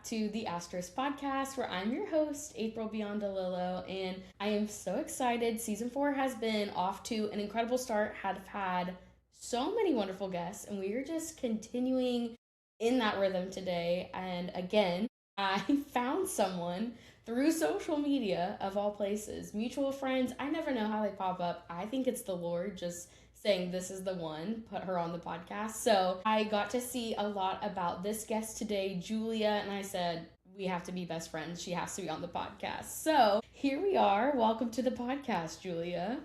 to the Asterisk Podcast, where I'm your host, April Biondolillo, and I am so excited. Season 4 has been off to an incredible start, have had so many wonderful guests, and we are just continuing in that rhythm today. And again, I found someone through social media, of all places, mutual friends. I never know how they pop up. I think it's the Lord just saying this is the one, put her on the podcast. So I got to see a lot about this guest today, Julia, and I said, we have to be best friends. She has to be on the podcast. So here we are. Welcome to the podcast, Julia.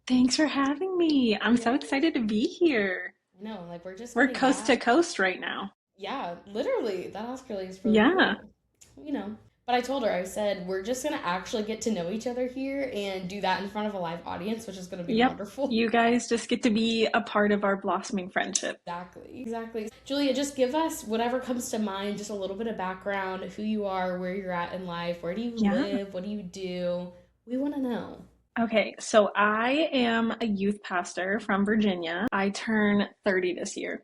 Thanks for having me. I'm so excited to be here. I know, like we're coast to coast right now. Yeah, literally. That Oscar is really cool. You know. But I told her, I said, we're just going to actually get to know each other here and do that in front of a live audience, which is going to be wonderful. You guys just get to be a part of our blossoming friendship. Exactly. Julia, just give us whatever comes to mind, just a little bit of background, who you are, where you're at in life, where do you live, what do you do? We want to know. Okay, so I am a youth pastor from Virginia. I turn 30 this year.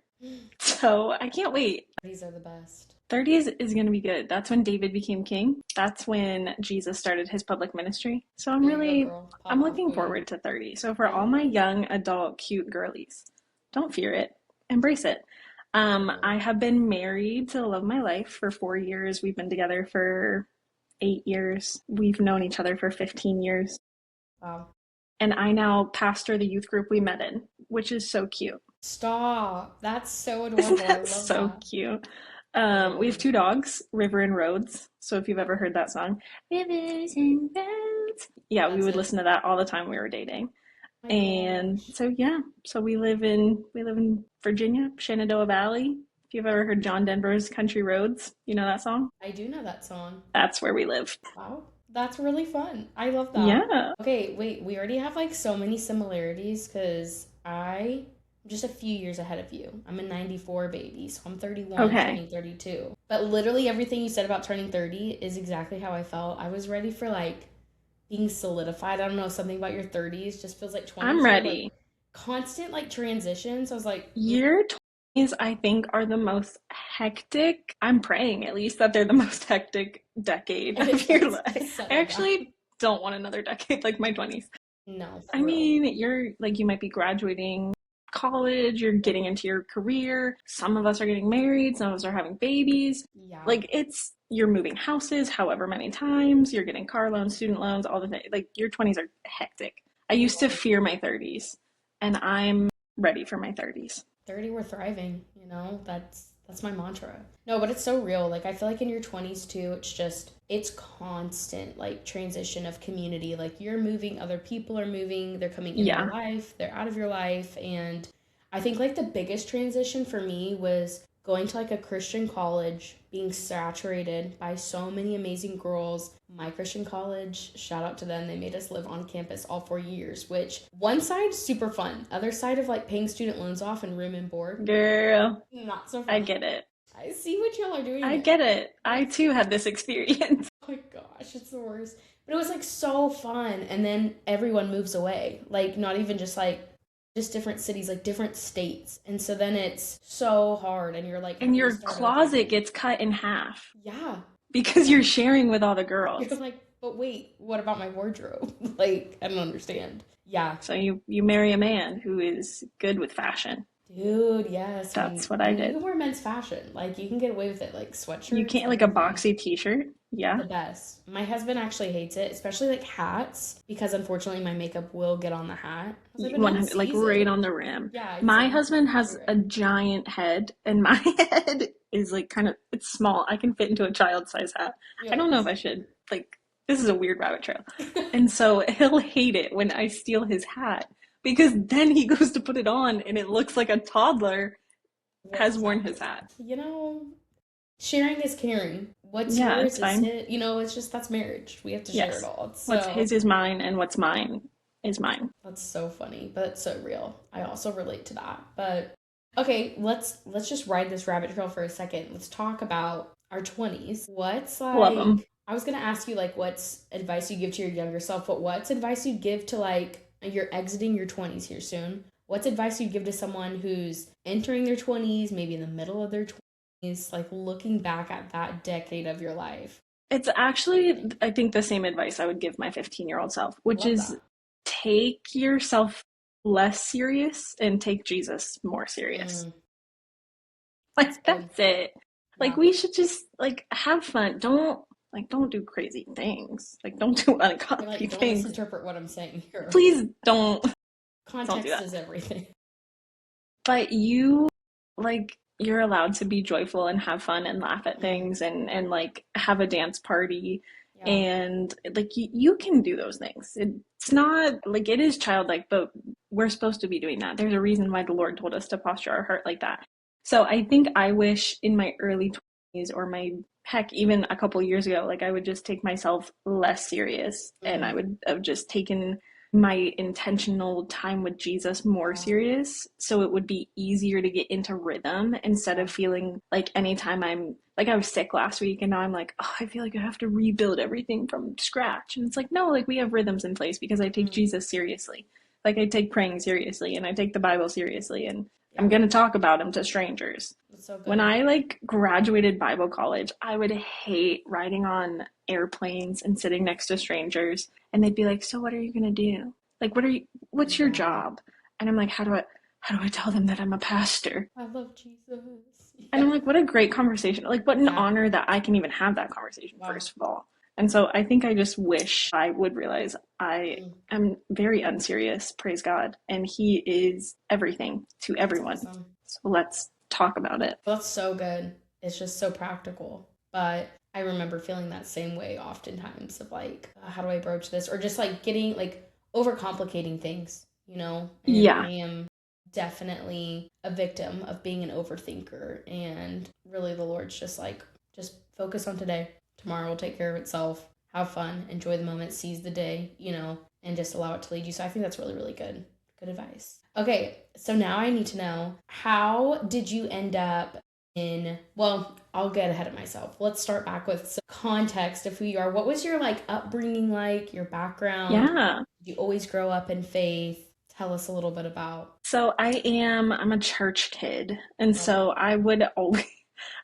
So I can't wait. 30s are the best. 30s is going to be good. That's when David became king. That's when Jesus started his public ministry. So I'm looking forward to 30. So for all my young adult cute girlies, don't fear it. Embrace it. I have been married to the love of my life for 4 years. We've been together for 8 years. We've known each other for 15 years. Wow. And I now pastor the youth group we met in, which is so cute. Stop. That's so adorable. That's so cute. We have 2 dogs, River and Roads. So if you've ever heard that song, Rivers and Roads. Yeah, we would listen to that all the time we were dating. And so we live in Virginia, Shenandoah Valley. If you've ever heard John Denver's Country Roads, you know that song? I do know that song. That's where we live. Wow. That's really fun. I love that. Yeah. Okay, wait, we already have like so many similarities because I'm just a few years ahead of you. I'm a 94 baby, so I'm 31, turning 32. But literally everything you said about turning 30 is exactly how I felt. I was ready for like being solidified. I don't know, something about your 30s just feels like 20s. I'm ready. Like, constant like transitions. I was like, your 20s I think are the most hectic. I'm praying at least that they're the most hectic decade of your life. I actually don't want another decade like my 20s. No. I mean, you might be graduating college, you're getting into your career, some of us are getting married, some of us are having babies. Like you're moving houses however many times, you're getting car loans, student loans, all the things. Like your 20s are hectic. I used to fear my 30s and I'm ready for my 30s. 30, we're thriving, you know, that's my mantra. No, but it's so real. Like I feel like in your 20s too, it's constant like transition of community. Like you're moving, other people are moving, they're coming in your life, they're out of your life. And I think like the biggest transition for me was going to like a Christian college, being saturated by so many amazing girls. My Christian college, shout out to them. They made us live on campus all 4 years, which one side super fun. Other side of like paying student loans off and room and board. Girl. Not so fun. I get it. I see what y'all are doing. I get it. I too had this experience. Oh my gosh, it's the worst. But it was like so fun. And then everyone moves away. Like not even just different cities, like different states. And so then it's so hard and you're like... And your closet gets cut in half. Yeah. Because you're sharing with all the girls. You're like, but wait, what about my wardrobe? Like, I don't understand. Yeah. So you marry a man who is good with fashion. Dude, yes. That's what I did. You can wear men's fashion. Like, you can get away with it. Like, sweatshirts. You can't, like a boxy t-shirt. Yeah. The best. My husband actually hates it, especially like hats, because unfortunately my makeup will get on the hat. Like right on the rim. Yeah. My husband has a giant head, and my head is like it's small. I can fit into a child size hat. Yeah. I don't know if I should, this is a weird rabbit trail. And so he'll hate it when I steal his hat, because then he goes to put it on and it looks like a toddler has worn his hat. You know, sharing is caring. What's yours is it. You know, it's just, that's marriage. We have to share it all. So, what's his is mine, and what's mine is mine. That's so funny, but it's so real. I also relate to that. But okay, let's just ride this rabbit trail for a second. Let's talk about our 20s. What's like... Love them. I was going to ask you, like, what's advice you give to your younger self, but what's advice you'd give to, like, you're exiting your 20s here soon. What's advice you'd give to someone who's entering their 20s, maybe in the middle of their 20s? is like looking back at that decade of your life? It's actually, I think, the same advice I would give my 15-year-old self, which is take yourself less serious and take Jesus more serious. Like, that's it. Like, we should just, like, have fun. Don't do crazy things. Like, don't do ungodly things. Don't misinterpret what I'm saying here. Please don't. Context is everything. But you're allowed to be joyful and have fun and laugh at things and like have a dance party. Yeah. And like you can do those things. It's not like, it is childlike, but we're supposed to be doing that. There's a reason why the Lord told us to posture our heart like that. So I think I wish in my early 20s or even a couple years ago, like I would just take myself less serious and I would have just taken my intentional time with Jesus more serious, so it would be easier to get into rhythm instead of feeling like anytime I'm like, I was sick last week and now I'm like, oh, I feel like I have to rebuild everything from scratch. And it's like, no, like we have rhythms in place because I take Jesus seriously. Like I take praying seriously and I take the Bible seriously and I'm going to talk about him to strangers. So when I like graduated Bible college, I would hate riding on airplanes and sitting next to strangers and they'd be like, so what are you going to do? Like, what's your job? And I'm like, how do I tell them that I'm a pastor? I love Jesus. Yeah. And I'm like, what a great conversation. Like, what an honor that I can even have that conversation, first of all. And so I think I just wish I would realize I am very unserious, praise God. And he is everything to everyone. Awesome. So let's talk about it. Well, that's so good. It's just so practical. But I remember feeling that same way oftentimes of like, how do I broach this? Or just like getting like overcomplicating things, you know? And I am definitely a victim of being an overthinker. And really the Lord's just like, just focus on today. Tomorrow will take care of itself. Have fun, enjoy the moment, seize the day, you know, and just allow it to lead you. So I think that's really, really good. Good advice. Okay, so now I need to know, how did you end up well, I'll get ahead of myself. Let's start back with some context of who you are. What was your like upbringing like, your background? Yeah. Did you always grow up in faith? Tell us a little bit about. So I'm a church kid. And so I would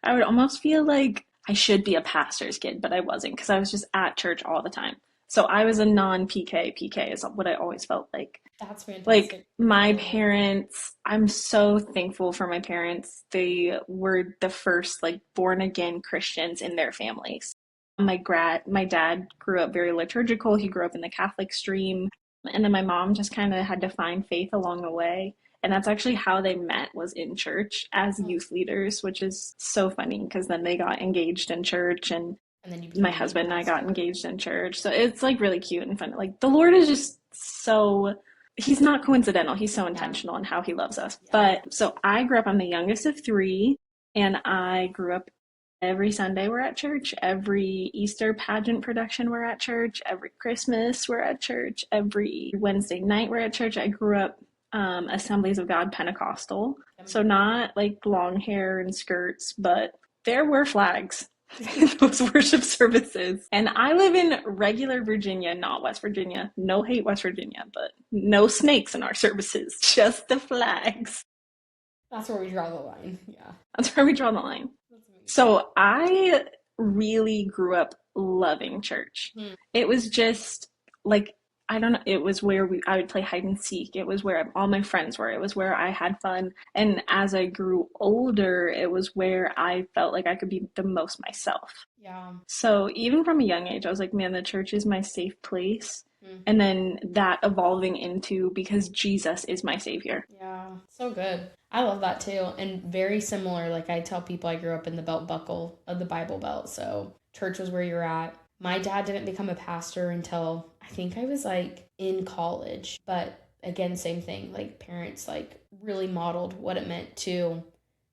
almost feel like I should be a pastor's kid, but I wasn't because I was just at church all the time. So I was a non-PK. PK is what I always felt like. That's fantastic. Like my parents, I'm so thankful for my parents. They were the first like born again Christians in their families. My dad grew up very liturgical. He grew up in the Catholic stream. And then my mom just kind of had to find faith along the way. And that's actually how they met, was in church as youth leaders, which is so funny because then they got engaged in church and then my husband and I got engaged in church. So it's like really cute and fun. Like the Lord is just he's not coincidental. He's so intentional in how he loves us. But so I grew up, I'm the youngest of three, and I grew up every Sunday we're at church, every Easter pageant production we're at church, every Christmas we're at church, every Wednesday night we're at church. I grew up Assemblies of God Pentecostal. So not like long hair and skirts, but there were flags in those worship services. And I live in regular Virginia, not West Virginia. No hate West Virginia, but no snakes in our services, just the flags. That's where we draw the line. Yeah. That's where we draw the line. So I really grew up loving church. It was just like, I don't know, it was where I would play hide and seek. It was where all my friends were. It was where I had fun. And as I grew older, it was where I felt like I could be the most myself. Yeah. So even from a young age, I was like, man, the church is my safe place. And then that evolving into, because Jesus is my savior. Yeah, so good. I love that too. And very similar, like I tell people I grew up in the belt buckle of the Bible Belt. So church was where you're at. My dad didn't become a pastor until I think I was like in college. But again, same thing, like parents like really modeled what it meant to,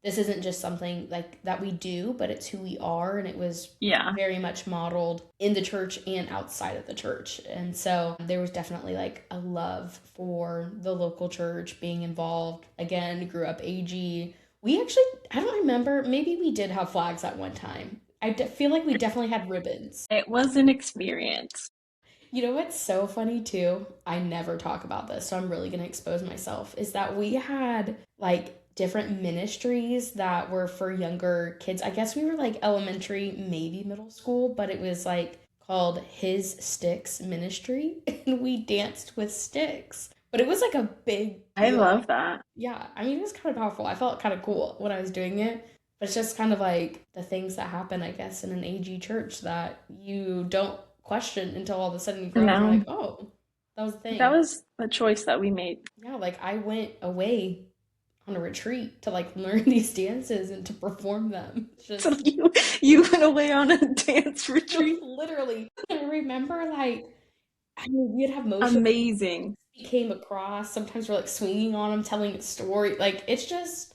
this isn't just something like that we do, but it's who we are. And it was very much modeled in the church and outside of the church. And so there was definitely like a love for the local church, being involved. Again, grew up AG. We actually, I don't remember, maybe we did have flags at one time. I feel like we definitely had ribbons. It was an experience. You know what's so funny too? I never talk about this, so I'm really going to expose myself, is that we had like different ministries that were for younger kids. I guess we were like elementary, maybe middle school, but it was like called His Sticks Ministry, and we danced with sticks. But it was like a big deal. I love that. Yeah, I mean, it was kind of powerful. I felt kind of cool when I was doing it. But it's just kind of like the things that happen, I guess, in an AG church that you don't question until all of a sudden you grow up and you're like, oh, that was the thing. That was the choice that we made. Yeah, like I went away on a retreat to like learn these dances and to perform them. Just... So you went away on a dance retreat? Literally. I remember like, I mean, we'd have motion. Amazing. We came across. Sometimes we're like swinging on them, telling a story. Like it's just...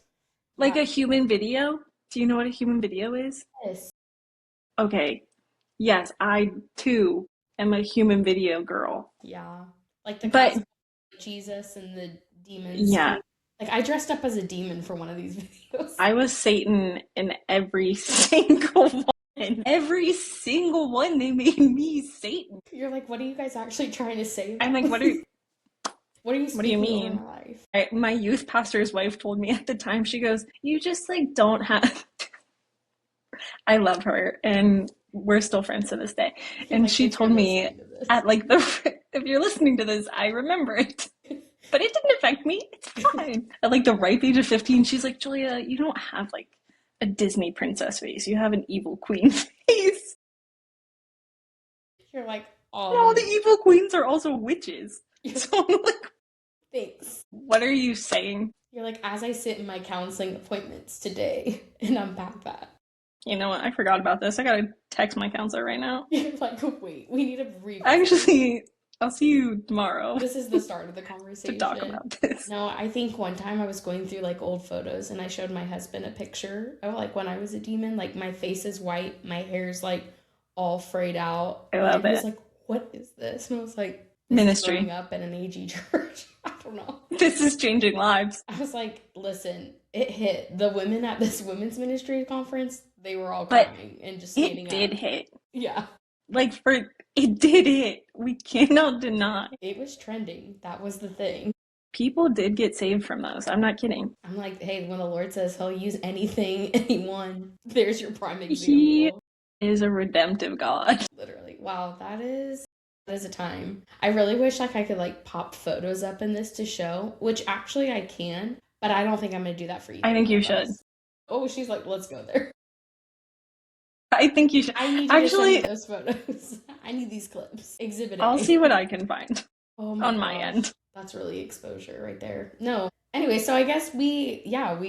Like a human video? Do you know what a human video is? Yes. Okay. Yes, I too am a human video girl. Yeah. Like the Jesus and the demons. Yeah. Like I dressed up as a demon for one of these videos. I was Satan in every single one. Every single one, they made me Satan. You're like, what are you guys actually trying to say? I'm like, what are you What do you mean? My youth pastor's wife told me at the time, she goes, you just like don't have... I love her and we're still friends to this day. And like, she told me at like if you're listening to this, I remember it. But it didn't affect me. It's fine. At like the ripe age of 15, she's like, Julia, you don't have like a Disney princess face. You have an evil queen face. You're like, all the evil queens are also witches. So I'm like, thanks. What are you saying? You're like, as I sit in my counseling appointments today and unpack that. You know what? I forgot about this. I gotta text my counselor right now. You're like, wait, we need to revisit. Actually, I'll see you tomorrow. This is the start of the conversation. To talk about this. No, I think one time I was going through like old photos and I showed my husband a picture of like when I was a demon. Like my face is white, my hair's like all frayed out. I love it. He was like, what is this? And I was like, ministry. Growing up in an AG church. I don't know. This is changing lives. I was like, listen, it hit. The women at this women's ministry conference, they were all crying and just standing up. It did hit. Yeah. Like it did hit. We cannot deny. It was trending. That was the thing. People did get saved from those. I'm not kidding. I'm like, hey, when the Lord says he'll use anything, anyone, there's your prime example. He is a redemptive God. Literally. Wow, that is a time. I really wish like I could like pop photos up in this to show, which actually I can, but I don't think I'm going to do that for you. I think you should. Oh, she's like, let's go there. I think you should. I need you to send me those photos. I need these clips. Exhibit A. I'll see what I can find on my end. That's really exposure right there. No. Anyway, so I guess we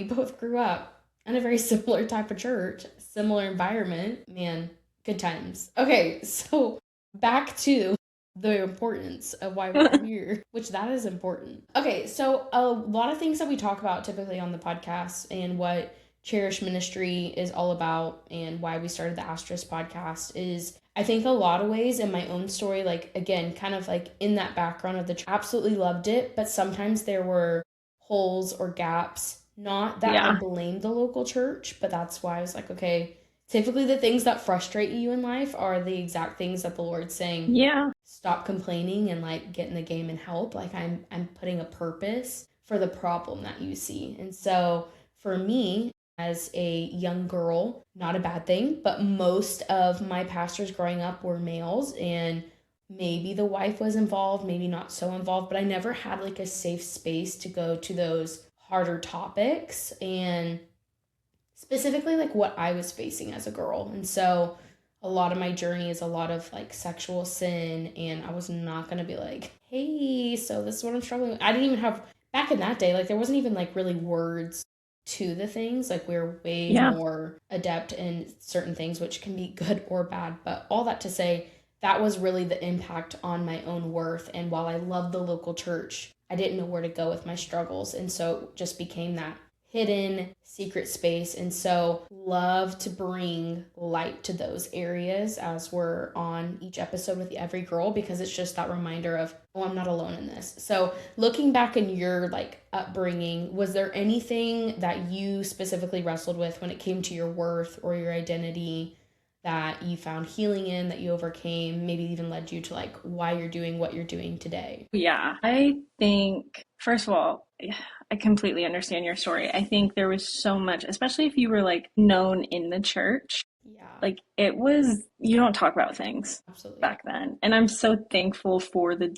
both grew up in a very similar type of church, similar environment. Man, good times. Okay, so back to the importance of why we're here, which that is important. Okay, so a lot of things that we talk about typically on the podcast and what Cherish Ministry is all about and why we started the Asterisk Podcast is, I think, a lot of ways in my own story, like, again, kind of like in that background of the absolutely loved it, but sometimes there were holes or gaps. Not that I blamed the local church, but that's why I was like, okay, typically the things that frustrate you in life are the exact things that the Lord's saying, stop complaining and like get in the game and help. Like I'm putting a purpose for the problem that you see. And so for me, as a young girl, not a bad thing, but most of my pastors growing up were males, and maybe the wife was involved, maybe not so involved, but I never had like a safe space to go to those harder topics and specifically like what I was facing as a girl. And so a lot of my journey is a lot of like sexual sin, and I was not going to be like, hey, so this is what I'm struggling with. I didn't even have, back in that day, like there wasn't even like really words to the things. Like we're way more adept in certain things, which can be good or bad. But all that to say, that was really the impact on my own worth. And while I loved the local church, I didn't know where to go with my struggles. And so it just became that hidden secret space. And so love to bring light to those areas as we're on each episode with every girl, because it's just that reminder of, oh, I'm not alone in this. So looking back in your like upbringing, was there anything that you specifically wrestled with when it came to your worth or your identity that you found healing in, that you overcame, maybe even led you to like why you're doing what you're doing today? Yeah, I think, first of all, I completely understand your story. I think there was so much, especially if you were like known in the church. Yeah. Like it was, you don't talk about things Absolutely. back then. And I'm so thankful for the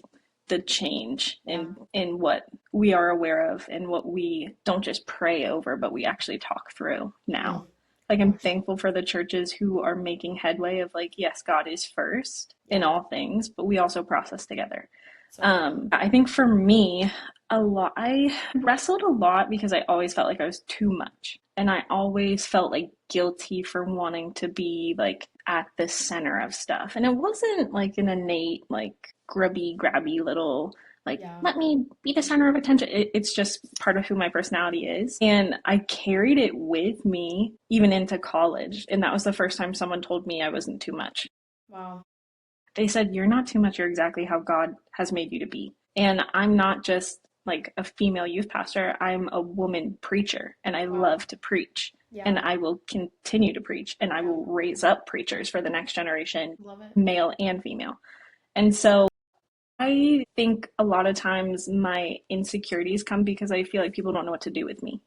change in what we are aware of and what we don't just pray over, but we actually talk through now. Like I'm thankful for the churches who are making headway of like, yes, God is first in all things, but we also process together. I think for me, I wrestled a lot because I always felt like I was too much. And I always felt like guilty for wanting to be like at the center of stuff. And it wasn't like an innate, like grubby, grabby little, like, let me be the center of attention. It's just part of who my personality is. And I carried it with me even into college. And that was the first time someone told me I wasn't too much. Wow. They said, you're not too much. You're exactly how God has made you to be. And I'm not just like a female youth pastor. I'm a woman preacher and I love to preach. And I will continue to preach and I will raise up preachers for the next generation, male and female. And so I think a lot of times my insecurities come because I feel like people don't know what to do with me.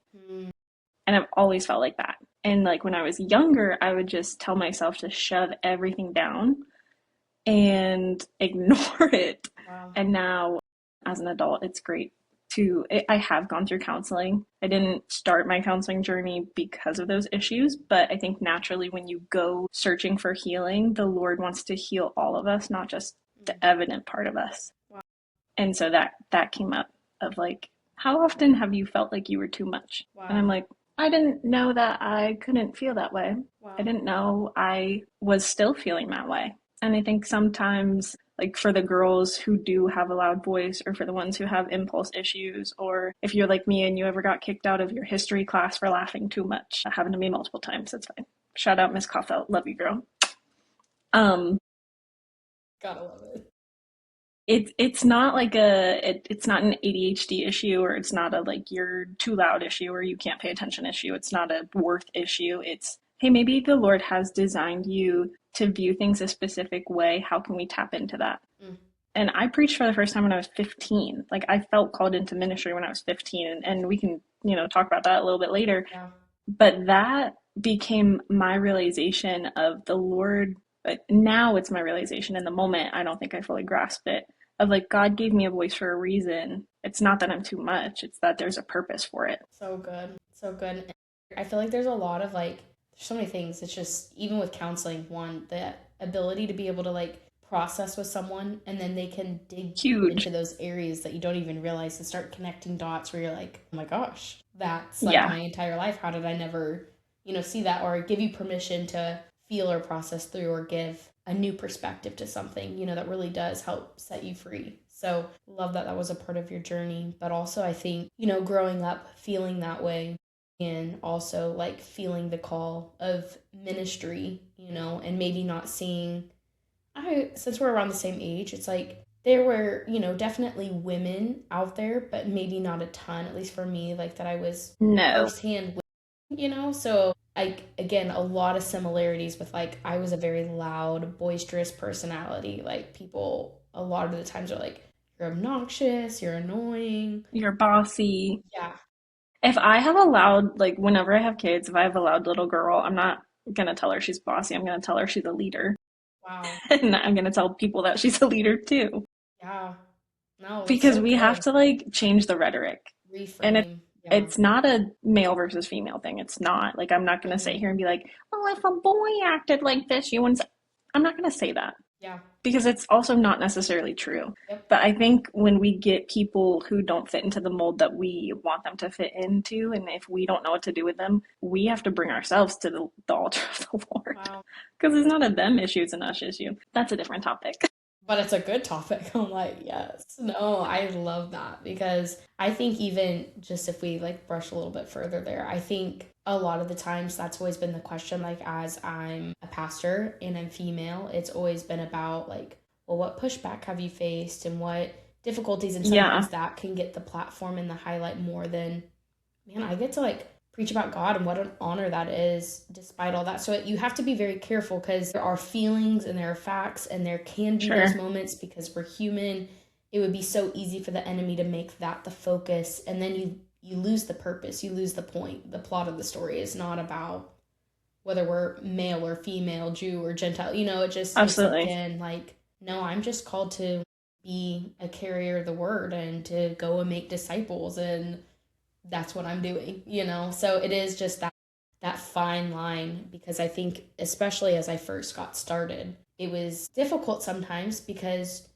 And I've always felt like that. And like when I was younger, I would just tell myself to shove everything down and ignore it. And now as an adult, it's great I have gone through counseling. I didn't start my counseling journey because of those issues, but I think naturally when you go searching for healing, the Lord wants to heal all of us, not just the evident part of us. And so that came up of like, how often have you felt like you were too much? And I'm like, I didn't know that I couldn't feel that way. I didn't know I was still feeling that way. And I think sometimes, like for the girls who do have a loud voice, or for the ones who have impulse issues, or if you're like me and you ever got kicked out of your history class for laughing too much, that happened to me multiple times. That's fine. Shout out Miss Kaufeld. Love you, girl. Gotta love it. It's not like it's not an ADHD issue, or it's not a like you're too loud issue, or you can't pay attention issue. It's not a worth issue. It's, hey, maybe the Lord has designed you to view things a specific way. How can we tap into that? And I preached for the first time when I was 15. Like I felt called into ministry when I was 15, and we can, talk about that a little bit later. But that became my realization of the Lord. But now it's my realization. In the moment, I don't think I fully grasped it, of like, God gave me a voice for a reason. It's not that I'm too much. It's that there's a purpose for it. So good. So good. I feel like there's a lot of like, there's so many things. It's just, even with counseling, one, the ability to be able to like process with someone, and then they can dig into those areas that you don't even realize and start connecting dots where you're like, oh my gosh, that's like my entire life. How did I never, see that? Or give you permission to feel or process through, or give a new perspective to something, that really does help set you free. So love that was a part of your journey. But also I think, growing up feeling that way, and also like feeling the call of ministry, and maybe not seeing, since we're around the same age, it's like there were, definitely women out there, but maybe not a ton, at least for me, like that I was firsthand with, so like, again, a lot of similarities with like, I was a very loud, boisterous personality. Like people, a lot of the times are like, you're obnoxious, you're annoying, you're bossy. Yeah. If I have a loud, like whenever I have kids, if I have a loud little girl, I'm not going to tell her she's bossy. I'm going to tell her she's a leader. Wow. And I'm going to tell people that she's a leader too. Yeah. No. Because so we have to like change the rhetoric. Reframe. And it's not a male versus female thing. It's not. Like, I'm not going to sit here and be like, oh, if a boy acted like this, you wouldn't say. I'm not going to say that. Yeah. Because it's also not necessarily true. Yep. But I think when we get people who don't fit into the mold that we want them to fit into, and if we don't know what to do with them, we have to bring ourselves to the altar of the Lord. Wow. Because it's not a them issue, it's an us issue. That's a different topic. But it's a good topic. I'm like, yes. No, I love that, because I think even just if we like brush a little bit further there, I think a lot of the times that's always been the question, like as I'm a pastor and I'm female, it's always been about like, well, what pushback have you faced and what difficulties, and sometimes that can get the platform and the highlight more than, man, I get to like preach about God and what an honor that is despite all that. So you have to be very careful because there are feelings and there are facts and there can be those moments because we're human. It would be so easy for the enemy to make that the focus, and then you lose the purpose, you lose the point. The plot of the story is not about whether we're male or female, Jew or Gentile. It just absolutely again, like, no, I'm just called to be a carrier of the word and to go and make disciples, and that's what I'm doing, So it is just that fine line, because I think, especially as I first got started, it was difficult sometimes because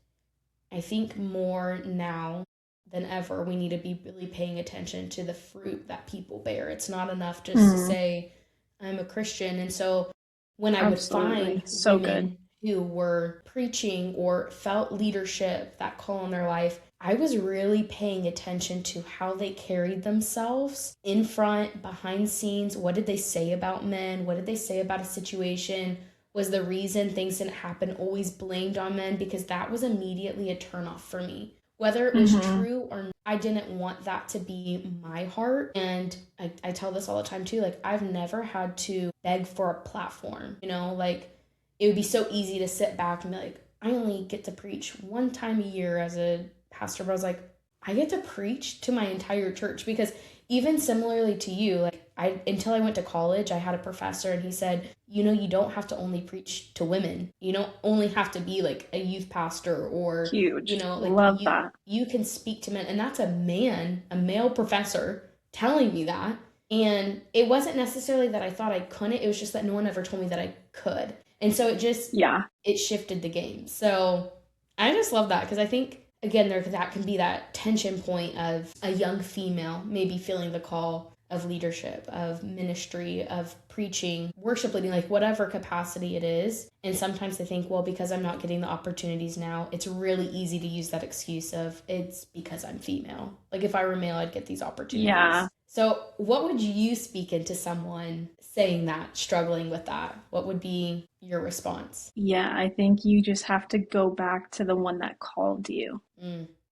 I think more now than ever, we need to be really paying attention to the fruit that people bear. It's not enough just to say, I'm a Christian. And so when I would find women who were preaching or felt leadership, that call in their life, I was really paying attention to how they carried themselves in front, behind scenes. What did they say about men? What did they say about a situation? Was the reason things didn't happen always blamed on men? Because that was immediately a turnoff for me. Whether it was true or not, I didn't want that to be my heart. And I tell this all the time too, like, I've never had to beg for a platform, like, it would be so easy to sit back and be like, I only get to preach one time a year as a pastor. But I was like, I get to preach to my entire church, because even similarly to you, like, until I went to college, I had a professor and he said, you don't have to only preach to women. You don't only have to be like a youth pastor or, huge. Like, love that. You can speak to men. And that's a male professor telling me that. And it wasn't necessarily that I thought I couldn't. It was just that no one ever told me that I could. And so it shifted the game. So I just love that, because I think, again, that can be that tension point of a young female maybe feeling the call of leadership, of ministry, of preaching, worship leading, like whatever capacity it is. And sometimes they think, well, because I'm not getting the opportunities now, it's really easy to use that excuse of, it's because I'm female. Like, if I were male, I'd get these opportunities. Yeah. So what would you speak into someone saying that, struggling with that? What would be your response? Yeah, I think you just have to go back to the one that called you.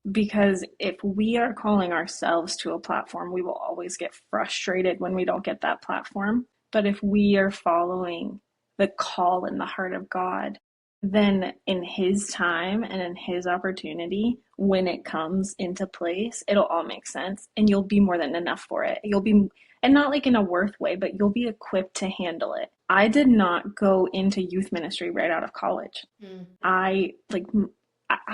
Because if we are calling ourselves to a platform, we will always get frustrated when we don't get that platform. But if we are following the call in the heart of God, then in His time and in His opportunity, when it comes into place, it'll all make sense and you'll be more than enough for it. You'll be, and not like in a worth way, but you'll be equipped to handle it. I did not go into youth ministry right out of college. I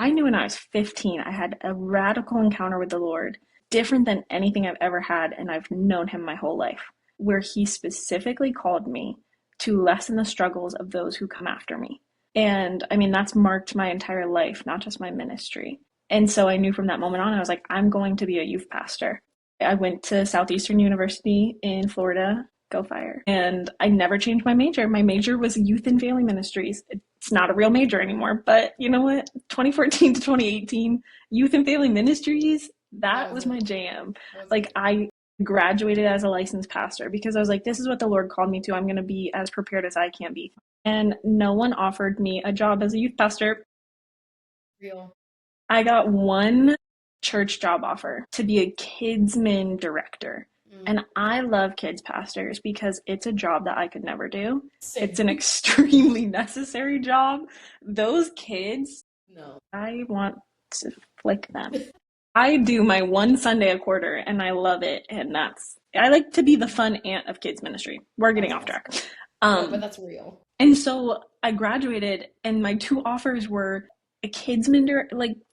knew when I was 15, I had a radical encounter with the Lord, different than anything I've ever had, and I've known Him my whole life, where He specifically called me to lessen the struggles of those who come after me. And I mean, that's marked my entire life, not just my ministry. And so I knew from that moment on, I was like, I'm going to be a youth pastor. I went to Southeastern University in Florida, go Fire. And I never changed my major. My major was youth and family ministries. It's not a real major anymore, but you know what? 2014 to 2018, youth and family ministries, that was my jam. Like, I graduated as a licensed pastor because I was like, this is what the Lord called me to. I'm going to be as prepared as I can be. And no one offered me a job as a youth pastor. Real. I got one church job offer to be a kidsman director. And I love kids pastors because it's a job that I could never do. Same. It's an extremely necessary job. Those kids, no, I want to flick them. I do my one Sunday a quarter and I love it. And I like to be the fun aunt of kids ministry. We're getting off track. No, but that's real. And so I graduated and my two offers were a kidsman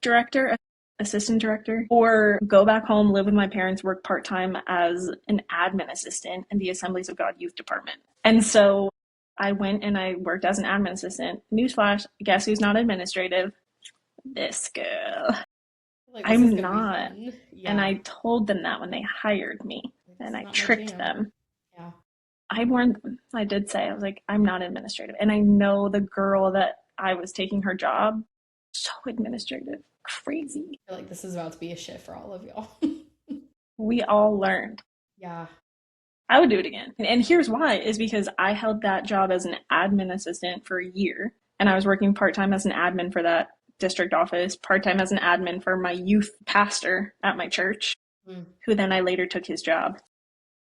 director, assistant director, or go back home, live with my parents, work part-time as an admin assistant in the Assemblies of God youth department. And so I went and I worked as an admin assistant. Newsflash, guess who's not administrative? This girl. Like, I'm not. Yeah. And I told them that when they hired me, and I tricked them. Yeah. I warned them. I did say, I was like, I'm not administrative. And I know the girl that I was taking her job, so administrative. Crazy. I feel like this is about to be a shift for all of y'all. We all learned. Yeah. I would do it again. And here's why, is because I held that job as an admin assistant for a year, and I was working part-time as an admin for that district office, part-time as an admin for my youth pastor at my church, who then I later took his job.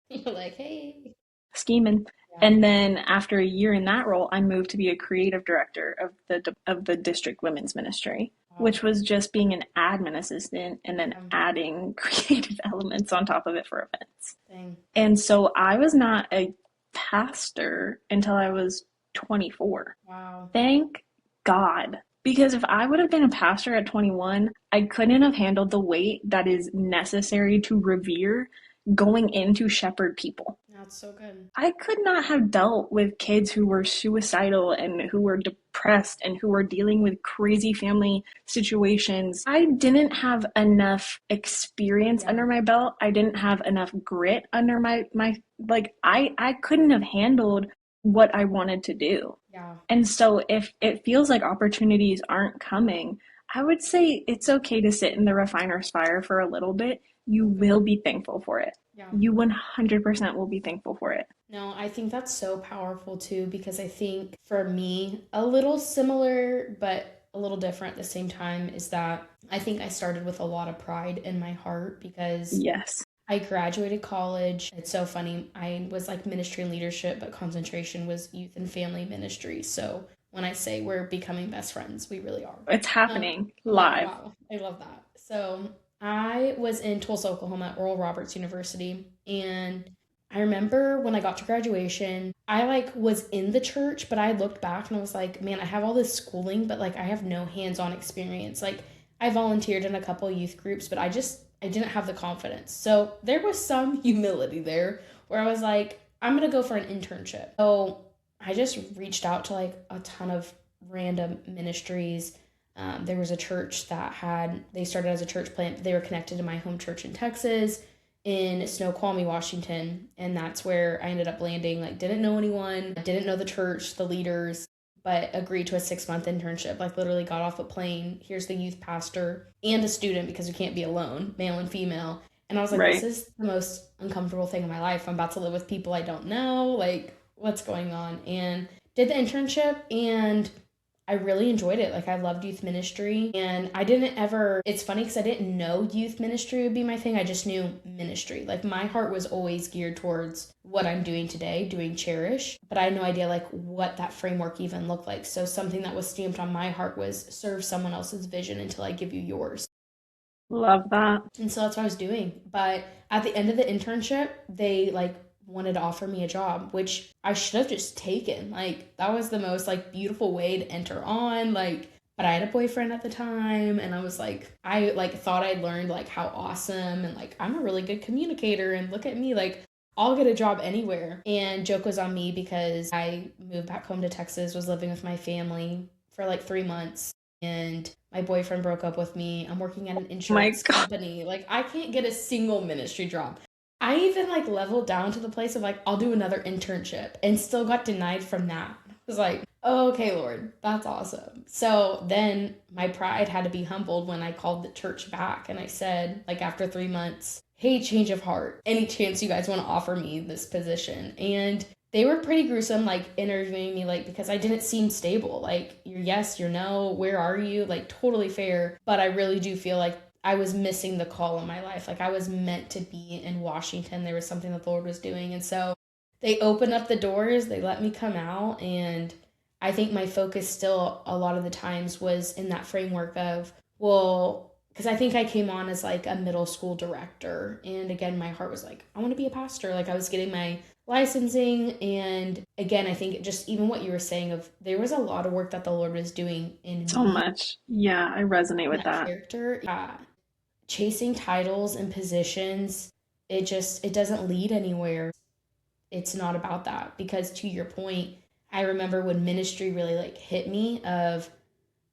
You're like, hey. Scheming. Yeah. And then after a year in that role, I moved to be a creative director of the district women's ministry, Wow. which was just being an admin assistant and then adding creative elements on top of it for events. Dang. And so I was not a pastor until I was 24. Wow. Thank God. Because if I would have been a pastor at 21, I couldn't have handled the weight that is necessary to revere going in to shepherd people. That's so good. I could not have dealt with kids who were suicidal and who were depressed and who were dealing with crazy family situations. I didn't have enough experience under my belt. I didn't have enough grit under my like I couldn't have handled what I wanted to do. Yeah. And so if it feels like opportunities aren't coming, I would say it's okay to sit in the refiner's fire for a little bit. You will be thankful for it. Yeah. You 100% will be thankful for it. No, I think that's so powerful too, because I think for me, a little similar, but a little different at the same time, is that I think I started with a lot of pride in my heart because yes, I graduated college. It's so funny. I was like ministry and leadership, but concentration was youth and family ministry. So when I say we're becoming best friends, we really are. It's happening live. Wow, I love that. So I was in Tulsa, Oklahoma at Oral Roberts University, and I remember when I got to graduation, I like was in the church, but I looked back and I was like, man, I have all this schooling, but like I have no hands-on experience. Like I volunteered in a couple youth groups, but I didn't have the confidence. So there was some humility there where I was like, I'm going to go for an internship. So I just reached out to like a ton of random ministries. There was a church they started as a church plant, but they were connected to my home church in Texas in Snoqualmie, Washington. And that's where I ended up landing. Like, didn't know anyone, didn't know the church, the leaders, but agreed to a 6-month internship. Like, literally got off a plane. Here's the youth pastor and a student, because you can't be alone, male and female. And I was like, right. This is the most uncomfortable thing in my life. I'm about to live with people I don't know. Like, what's going on? And did the internship, and I really enjoyed it. Like, I loved youth ministry, and it's funny because I didn't know youth ministry would be my thing. I just knew ministry. Like, my heart was always geared towards what I'm doing today, doing Cherish, but I had no idea like what that framework even looked like. So something that was stamped on my heart was serve someone else's vision until I give you yours. Love that. And so that's what I was doing. But at the end of the internship, they like wanted to offer me a job, which I should have just taken. Like, that was the most like beautiful way to enter on. Like, but I had a boyfriend at the time, and I was like, I like thought I'd learned like how awesome and like I'm a really good communicator, and look at me, like I'll get a job anywhere. And joke was on me because I moved back home to Texas, was living with my family for like 3 months, and my boyfriend broke up with me. I'm working at an insurance company. Like, I can't get a single ministry job. I even like leveled down to the place of like, I'll do another internship, and still got denied from that. I was like, oh, okay, Lord, that's awesome. So then my pride had to be humbled when I called the church back, and I said, like, after 3 months, hey, change of heart, any chance you guys want to offer me this position? And they were pretty gruesome, like interviewing me, like, because I didn't seem stable. Like, you're yes, you're no, where are you? Like, totally fair. But I really do feel like I was missing the call in my life. Like, I was meant to be in Washington. There was something that the Lord was doing. And so they opened up the doors, they let me come out. And I think my focus still a lot of the times was in that framework of, well, because I think I came on as like a middle school director. And again, my heart was like, I want to be a pastor. Like, I was getting my licensing. And again, I think just even what you were saying of, there was a lot of work that the Lord was doing in so much. Yeah, I resonate with that. Character. Yeah. Chasing titles and positions, it doesn't lead anywhere. It's not about that, because to your point, I remember when ministry really like hit me of,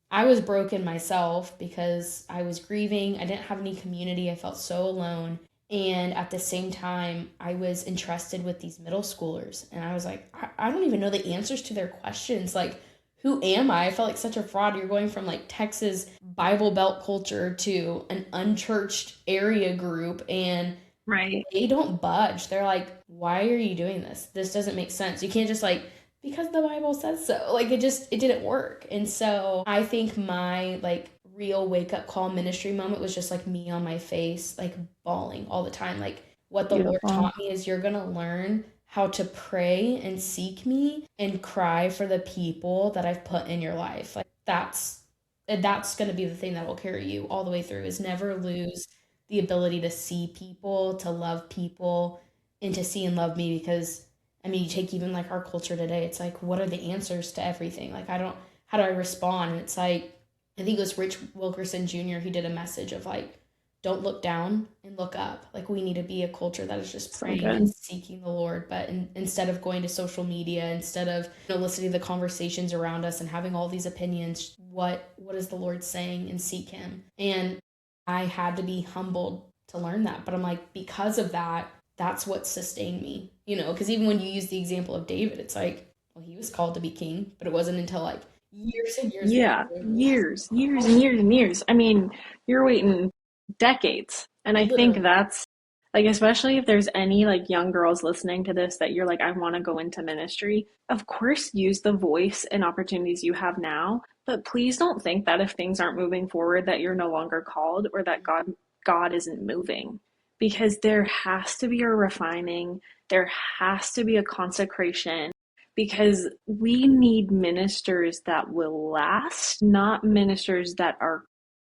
I was broken myself because I was grieving. I didn't have any community. I felt so alone. And at the same time, I was entrusted with these middle schoolers. And I was like, I don't even know the answers to their questions. Like, who am I? I felt like such a fraud. You're going from like Texas Bible Belt culture to an unchurched area group, and right, they don't budge. They're like, why are you doing this? This doesn't make sense. You can't just like, because the Bible says so. Like, it didn't work. And so I think my like real wake up call ministry moment was just like me on my face, like bawling all the time. Like, what the Lord Beautiful. taught me is you're going to learn how to pray and seek me and cry for the people that I've put in your life. Like that's going to be the thing that will carry you all the way through, is never lose the ability to see people, to love people, and to see and love me. Because I mean, you take even like our culture today, it's like, what are the answers to everything? Like, how do I respond? And it's like, I think it was Rich Wilkerson Jr., he did a message of like, don't look down and look up. Like, we need to be a culture that is just praying and seeking the Lord. But instead of going to social media, instead of listening to the conversations around us and having all these opinions, what is the Lord saying, and seek him. And I had to be humbled to learn that. But I'm like, because of that, that's what sustained me, because even when you use the example of David, it's like, well, he was called to be king, but it wasn't until like years and years. Yeah, years and years and years. I mean, you're waiting decades. And I think that's like, especially if there's any like young girls listening to this that you're like, I want to go into ministry. Of course, use the voice and opportunities you have now, but please don't think that if things aren't moving forward that you're no longer called, or that God isn't moving. Because there has to be a refining, there has to be a consecration, because we need ministers that will last, not ministers that are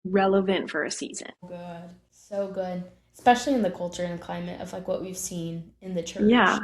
relevant for a season. Good. So good. Especially in the culture and climate of like what we've seen in the church. Yeah.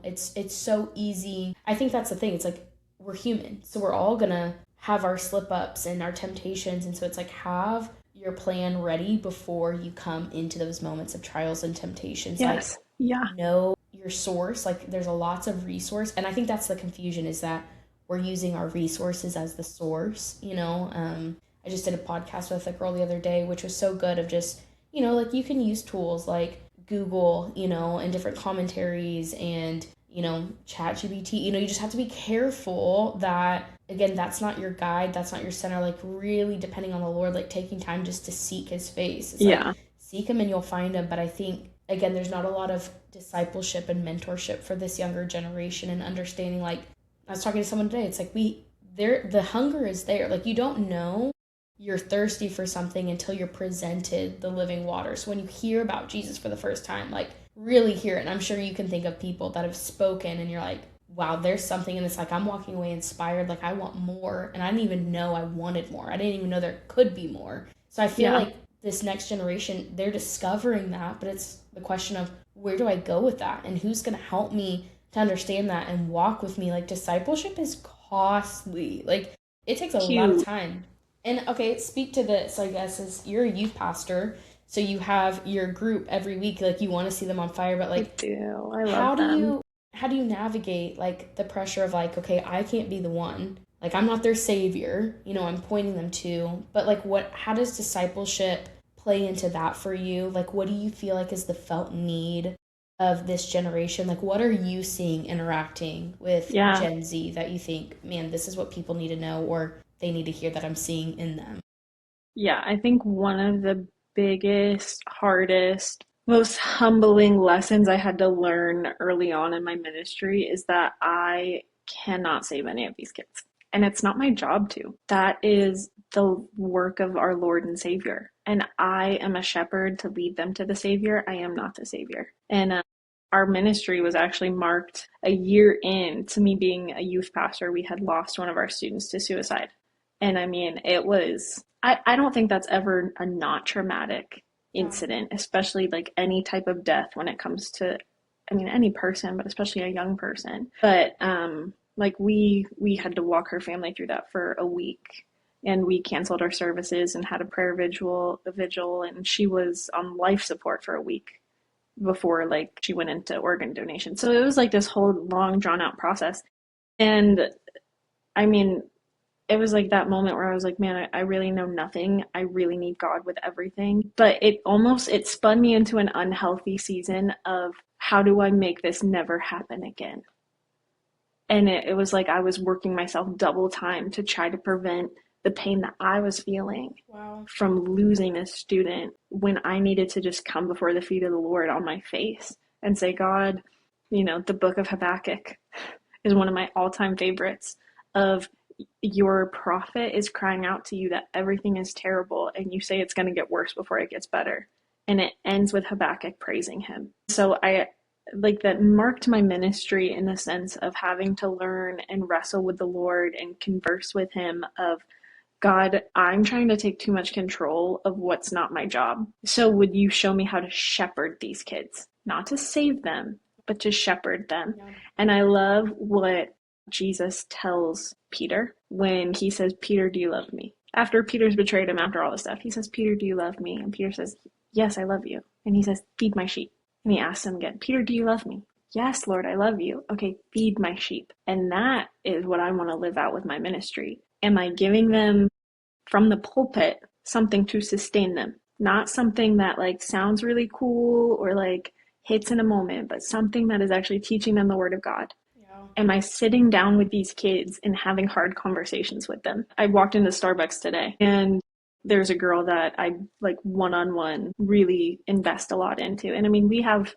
It's so easy. I think that's the thing. It's like, we're human. So we're all gonna have our slip ups and our temptations. And so it's like, have your plan ready before you come into those moments of trials and temptations. Yes. Like, yeah. Know your source. Like, there's a lots of resource. And I think that's the confusion, is that we're using our resources as the source. I just did a podcast with a girl the other day, which was so good, of just, like, you can use tools like Google, and different commentaries and, ChatGPT. You just have to be careful that, again, that's not your guide, that's not your center. Like, really depending on the Lord, like taking time just to seek his face. It's like, seek him and you'll find him. But I think, again, there's not a lot of discipleship and mentorship for this younger generation, and understanding, like, I was talking to someone today, it's like, the hunger is there. Like, you don't know you're thirsty for something until you're presented the living water. So when you hear about Jesus for the first time, like, really hear it. And I'm sure you can think of people that have spoken and you're like, wow, there's something in this. Like, I'm walking away inspired. Like, I want more. And I didn't even know I wanted more. I didn't even know there could be more. So I feel like this next generation, they're discovering that, but it's the question of, where do I go with that? And who's going to help me to understand that and walk with me? Like, discipleship is costly. Like, it takes a lot of time. And okay, speak to this, I guess, as you're a youth pastor, so you have your group every week, like, you want to see them on fire, but like, I do. I love them. How do you navigate like the pressure of like, okay, I can't be the one, like, I'm not their savior, I'm pointing them to, but like, how does discipleship play into that for you? Like, what do you feel like is the felt need of this generation? Like, what are you seeing interacting with Gen Z that you think, man, this is what people need to know, or they need to hear that I'm seeing in them? Yeah, I think one of the biggest, hardest, most humbling lessons I had to learn early on in my ministry is that I cannot save any of these kids. And it's not my job to. That is the work of our Lord and Savior. And I am a shepherd to lead them to the Savior. I am not the Savior. And our ministry was actually marked a year in to me being a youth pastor. We had lost one of our students to suicide. And I mean, it was, I don't think that's ever a not traumatic incident, especially like any type of death when it comes to, I mean, any person, but especially a young person. But like we had to walk her family through that for a week, and we canceled our services and had a prayer vigil, and she was on life support for a week before like she went into organ donation. So it was like this whole long drawn out process. And I mean, it was like that moment where I was like, man, I really know nothing. I really need God with everything. But it spun me into an unhealthy season of, how do I make this never happen again? And it was like I was working myself double time to try to prevent the pain that I was feeling from losing a student, when I needed to just come before the feet of the Lord on my face and say, God, the book of Habakkuk is one of my all-time favorites, of your prophet is crying out to you that everything is terrible, and you say it's going to get worse before it gets better. and it ends with Habakkuk praising him. So I like that marked my ministry in the sense of having to learn and wrestle with the Lord and converse with him of, God, I'm trying to take too much control of what's not my job. So would you show me how to shepherd these kids? Not to save them, but to shepherd them. Yeah. And I love what Jesus tells Peter when he says, Peter, do you love me? After Peter's betrayed him, after all this stuff, he says, Peter, do you love me? And Peter says, yes, I love you. And he says, feed my sheep. And he asks him again, Peter, do you love me? Yes, Lord, I love you. Okay, feed my sheep. And that is what I want to live out with my ministry. Am I giving them from the pulpit something to sustain them? Not something that like sounds really cool or like hits in a moment, but something that is actually teaching them the word of God. Yeah. Am I sitting down with these kids and having hard conversations with them? I walked into Starbucks today and there's a girl that I like one-on-one really invest a lot into. And I mean, we have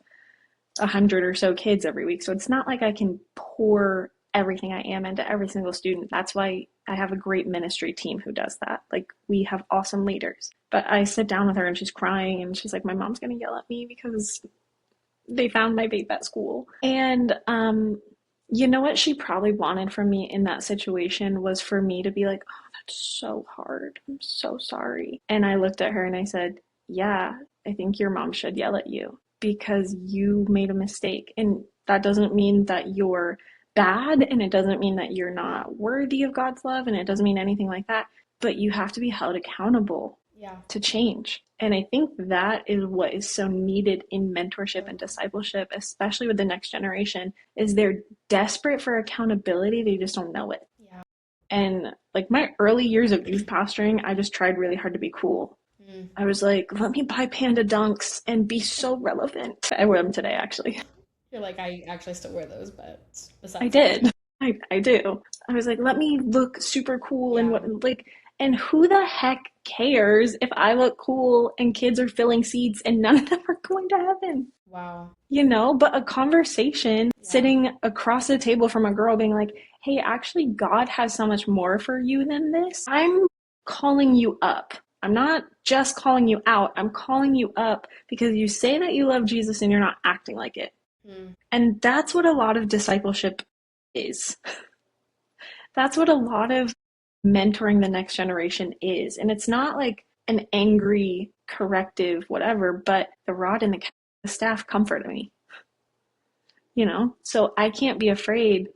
100 or so kids every week. So it's not like I can pour everything I am into every single student. That's why I have a great ministry team who does that. Like we have awesome leaders. But I sit down with her and she's crying and she's like, my mom's going to yell at me because they found my vape at school. And you know what she probably wanted from me in that situation was for me to be like, oh, that's so hard. I'm so sorry. And I looked at her and I said, yeah, I think your mom should yell at you because you made a mistake. And that doesn't mean that you're bad, and it doesn't mean that you're not worthy of God's love, and it doesn't mean anything like that, but you have to be held accountable to change. And I think that is what is so needed in mentorship and discipleship, especially with the next generation, is they're desperate for accountability. They just don't know it. Yeah. And like my early years of youth pastoring, I just tried really hard to be cool. I was like, let me buy Panda Dunks and be so relevant. I wear them today, actually. You're like, I actually still wear those, but besides I did. I do. I was like, let me look super cool and what like, and who the heck cares if I look cool and kids are filling seats and none of them are going to heaven? Wow. You know, but a conversation sitting across the table from a girl being like, hey, actually God has so much more for you than this. I'm calling you up. I'm not just calling you out. I'm calling you up because you say that you love Jesus and you're not acting like it. And that's what a lot of discipleship is. That's what a lot of mentoring the next generation is. And it's not like an angry, corrective, whatever, but the rod and the staff comfort me. You know? So I can't be afraid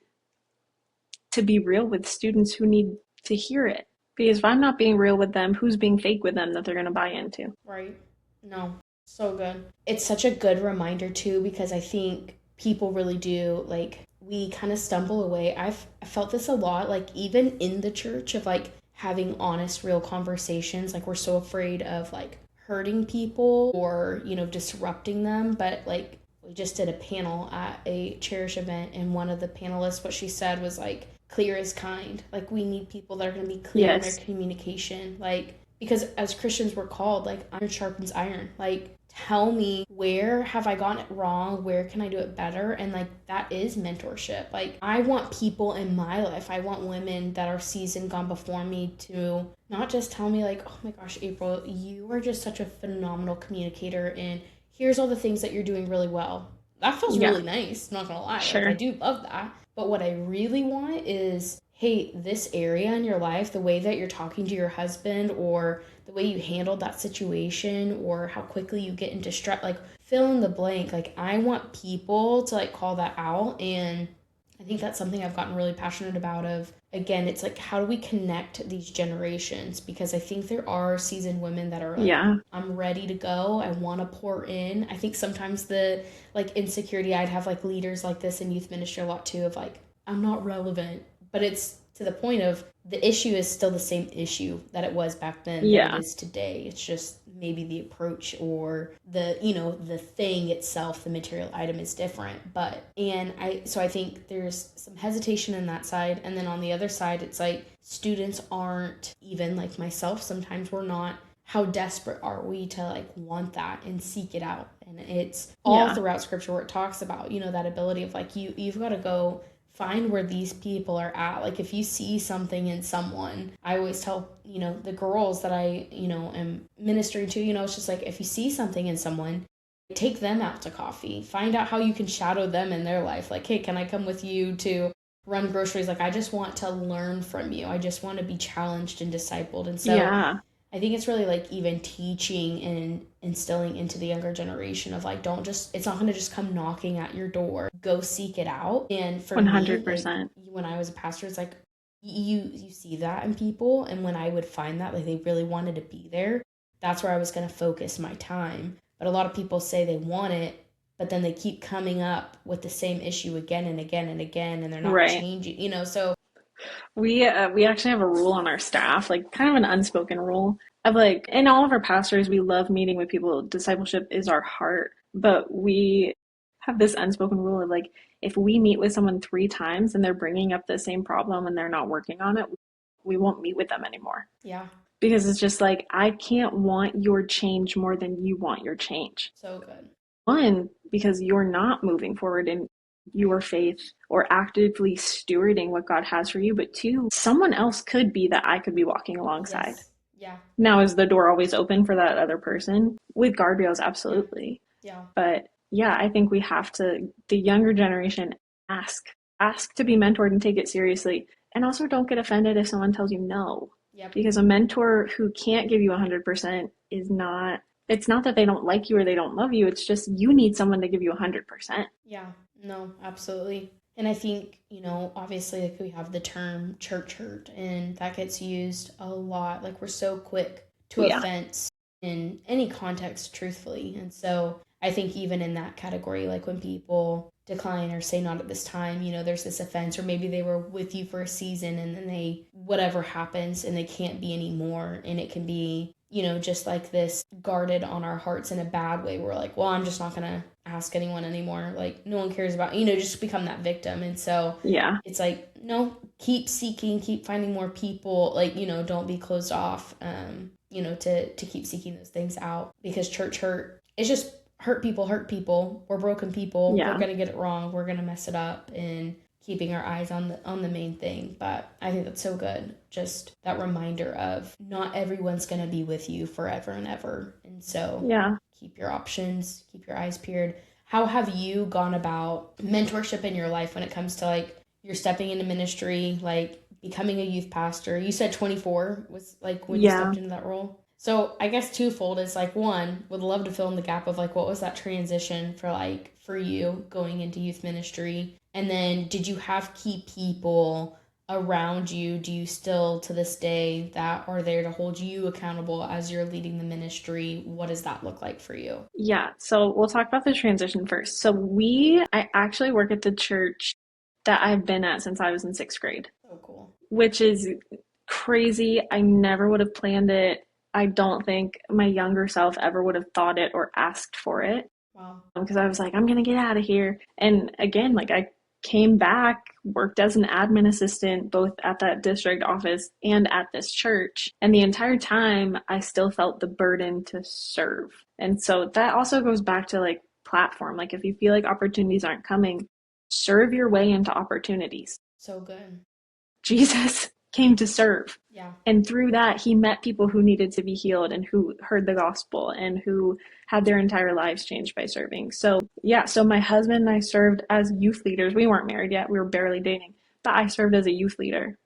to be real with students who need to hear it. Because if I'm not being real with them, who's being fake with them that they're going to buy into? Right. No. So good. It's such a good reminder too, because I think people really do, like, we kind of stumble away. I felt this a lot, like even in the church, of like having honest, real conversations. Like we're so afraid of like hurting people or, you know, disrupting them. But like we just did a panel at a Cherish event, and one of the panelists, what she said was like, clear is kind. Like we need people that are going to be clear in their communication. Like, because as Christians we're called, like iron sharpens iron. Like tell me, where have I gotten it wrong? Where can I do it better? And like that is mentorship. Like I want people in my life, I want women that are seasoned, gone before me, to not just tell me like, oh my gosh, April, you are just such a phenomenal communicator and here's all the things that you're doing really well. That feels really nice, not gonna lie. Sure. Like, I do love that. But what I really want is, hey, this area in your life, the way that you're talking to your husband or the way you handled that situation or how quickly you get into stress, like fill in the blank. Like I want people to like call that out. And I think that's something I've gotten really passionate about of, again, it's like, how do we connect these generations? Because I think there are seasoned women that are like, I'm ready to go. I want to pour in. I think sometimes the like insecurity, I'd have like leaders like this in youth ministry a lot too, of like, I'm not relevant, but it's to the point of the issue is still the same issue that it was back then that it is today. It's just maybe the approach or the, you know, the thing itself, the material item is different. But, and I think there's some hesitation in that side. And then on the other side, it's like students aren't, even like myself, sometimes we're not, how desperate are we to like want that and seek it out? And it's all throughout scripture where it talks about, you know, that ability of like, you've got to go find where these people are at. Like if you see something in someone, I always tell, the girls that I, am ministering to, it's just like, if you see something in someone, take them out to coffee, find out how you can shadow them in their life. Like, hey, can I come with you to run groceries? Like, I just want to learn from you. I just want to be challenged and discipled. And so yeah. I think it's really like even teaching and instilling into the younger generation of like, it's not going to just come knocking at your door. Go seek it out. And for 100%. me, like, when I was a pastor, it's like you see that in people. And when I would find that, like, they really wanted to be there, that's where I was going to focus my time. But a lot of people say they want it, but then they keep coming up with the same issue again and again and again, and they're not changing, so. We actually have a rule on our staff, like kind of an unspoken rule of like, in all of our pastors, we love meeting with people. Discipleship is our heart, but we have this unspoken rule of like, if we meet with someone 3 times and they're bringing up the same problem and they're not working on it, we won't meet with them anymore. Yeah. Because it's just like, I can't want your change more than you want your change. So good. 1, because you're not moving forward in your faith or actively stewarding what God has for you. But 2, someone else could be that I could be walking alongside. Yes. Yeah. Now, is the door always open for that other person? With guardrails, absolutely. Yeah. But yeah, I think we have to, the younger generation, ask to be mentored and take it seriously. And also don't get offended if someone tells you no. Yep. Because a mentor who can't give you 100% is not, it's not that they don't like you or they don't love you. It's just you need someone to give you 100%. Yeah, no, absolutely. And I think, obviously, like, we have the term church hurt, and that gets used a lot. Like, we're so quick to offense in any context, truthfully. And so I think even in that category, like when people decline or say not at this time, there's this offense, or maybe they were with you for a season and then whatever happens and they can't be anymore. And it can be, just like this guarded on our hearts in a bad way. We're like, well, I'm just not going to ask anyone anymore. Like, no one cares about, just become that victim. And so it's like, no, keep seeking, keep finding more people. Like, don't be closed off, to keep seeking those things out, because church hurt is just hurt people. We're broken people. We're going to get it wrong. We're going to mess it up, and keeping our eyes on the main thing. But I think that's so good. Just that reminder of not everyone's going to be with you forever and ever. And so keep your options, keep your eyes peeled. How have you gone about mentorship in your life when it comes to like you're stepping into ministry, like becoming a youth pastor? You said 24 was like when you stepped into that role. So I guess twofold is like, 1, would love to fill in the gap of like, what was that transition for you going into youth ministry? And then did you have key people around you? Do you still to this day that are there to hold you accountable as you're leading the ministry? What does that look like for you? Yeah. So we'll talk about the transition first. So I actually work at the church that I've been at since I was in 6th grade. Oh, cool. Which is crazy. I never would have planned it. I don't think my younger self ever would have thought it or asked for it. Wow. Because I was like, I'm going to get out of here. And again, like I came back, worked as an admin assistant, both at that district office and at this church. And the entire time I still felt the burden to serve. And so that also goes back to like platform. Like if you feel like opportunities aren't coming, serve your way into opportunities. So good. Jesus came to serve. Yeah. And through that, he met people who needed to be healed and who heard the gospel and who had their entire lives changed by serving. So my husband and I served as youth leaders. We weren't married yet. We were barely dating, but I served as a youth leader.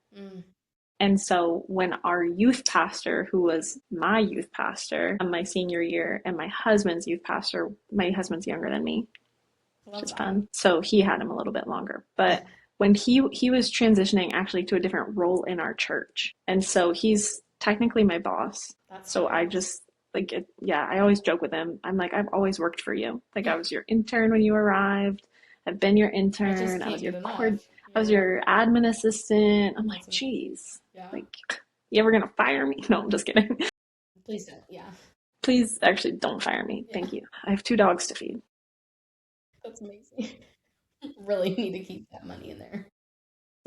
And so when our youth pastor, who was my youth pastor my senior year, and my husband's youth pastor, my husband's younger than me, which is fun. So he had him a little bit longer, but when he was transitioning actually to a different role in our church. And so he's technically my boss. So I just like, I always joke with him. I'm like, I've always worked for you. Like I was your intern when you arrived. I've been your intern. I was your admin assistant. I'm like, geez, like you ever going to fire me? No, I'm just kidding. Please don't. Yeah. Please actually don't fire me. Thank you. I have 2 dogs to feed. That's amazing. Really need to keep that money in there.